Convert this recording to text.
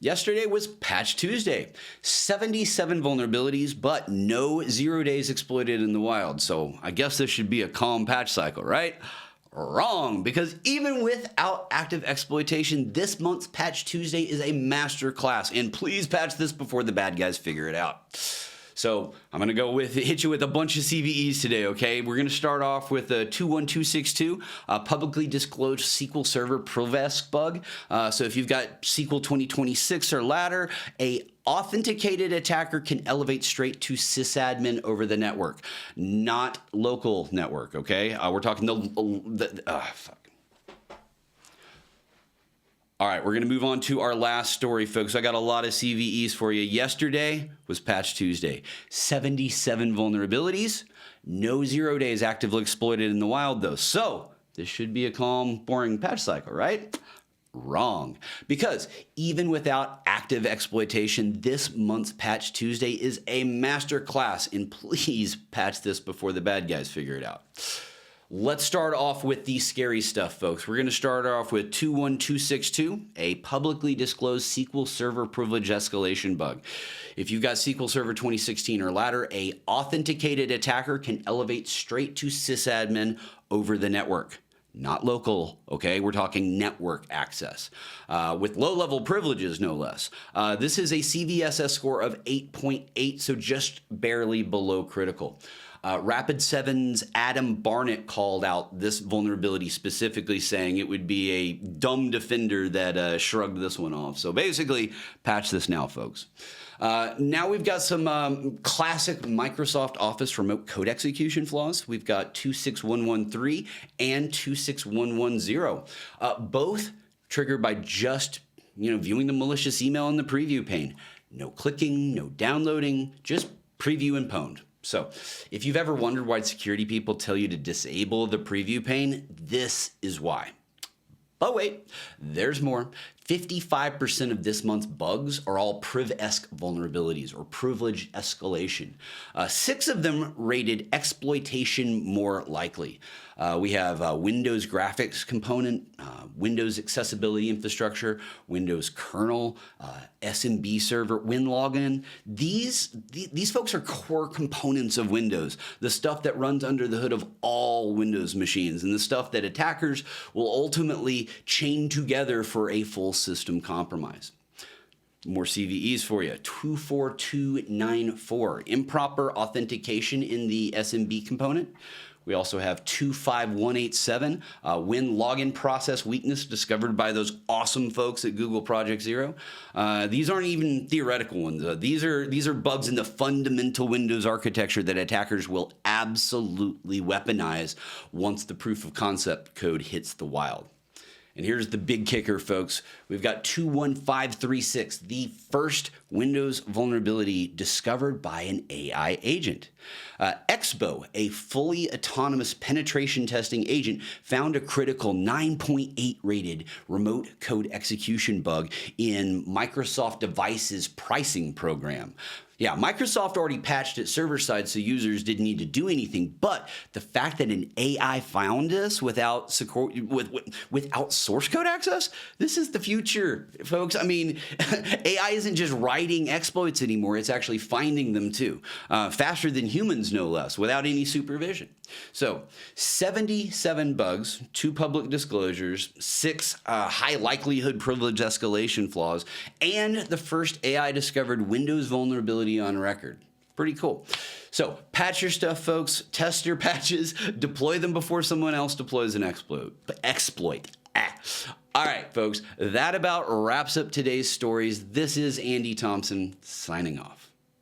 Yesterday was Patch Tuesday. 77 vulnerabilities, but no 0 days exploited in the wild. So I guess this should be a calm patch cycle, right? Wrong, because even without active exploitation, this month's Patch Tuesday is a master class, and please patch this before the bad guys figure it out. So I'm going to hit you with a bunch of CVEs today, okay? We're going to start off with a 21262, a publicly disclosed SQL Server Provesk bug. So if you've got SQL 2026 or latter, a authenticated attacker can elevate straight to sysadmin over the network, not local network, okay? We're talking fuck. All right, we're going to move on to our last story, folks. I got a lot of CVEs for you. Yesterday was Patch Tuesday. 77 vulnerabilities, no 0 days actively exploited in the wild, though. So this should be a calm, boring patch cycle, right? Wrong. Because even without active exploitation, this month's Patch Tuesday is a master class, and please patch this before the bad guys figure it out. Let's start off with the scary stuff, folks. We're going to start off with 21262, a publicly disclosed SQL Server privilege escalation bug. If you've got SQL Server 2016 or latter, a authenticated attacker can elevate straight to sysadmin over the network. Not local, okay? We're talking network access with low-level privileges, no less. This is a CVSS score of 8.8, so just barely below critical. Rapid7's Adam Barnett called out this vulnerability specifically, saying it would be a dumb defender that shrugged this one off. So basically, patch this now, folks. Now we've got some classic Microsoft Office remote code execution flaws. We've got 26113 and 26110, both triggered by just viewing the malicious email in the preview pane. No clicking, no downloading, just preview and pwned. So if you've ever wondered why security people tell you to disable the preview pane, this is why. But wait, there's more. 55% of this month's bugs are all priv-esque vulnerabilities or privilege escalation. 6 of them rated exploitation more likely. We have Windows graphics component, Windows accessibility infrastructure, Windows kernel, SMB server, WinLogin. These folks are core components of Windows, the stuff that runs under the hood of all Windows machines, and the stuff that attackers will ultimately chain together for a full system compromise. More CVEs for you. 24294, improper authentication in the SMB component. We also have 25187, Win login process weakness discovered by those awesome folks at Google Project Zero. These aren't even theoretical ones. These are bugs in the fundamental Windows architecture that attackers will absolutely weaponize once the proof of concept code hits the wild. And here's the big kicker, folks. We've got 21536, the first Windows vulnerability discovered by an AI agent. Expo, a fully autonomous penetration testing agent, found a critical 9.8 rated remote code execution bug in Microsoft Devices pricing program. Yeah, Microsoft already patched it server side, so users didn't need to do anything. But the fact that an AI found this without source code access, this is the future, folks. I mean, AI isn't just writing exploits anymore; it's actually finding them too, faster than humans, no less, without any supervision. So, 77 bugs, 2 public disclosures, 6 high likelihood privilege escalation flaws, and the first AI-discovered Windows vulnerability on record. Pretty cool. So, patch your stuff, folks. Test your patches. Deploy them before someone else deploys an exploit. All right, folks. That about wraps up today's stories. This is Andy Thompson signing off.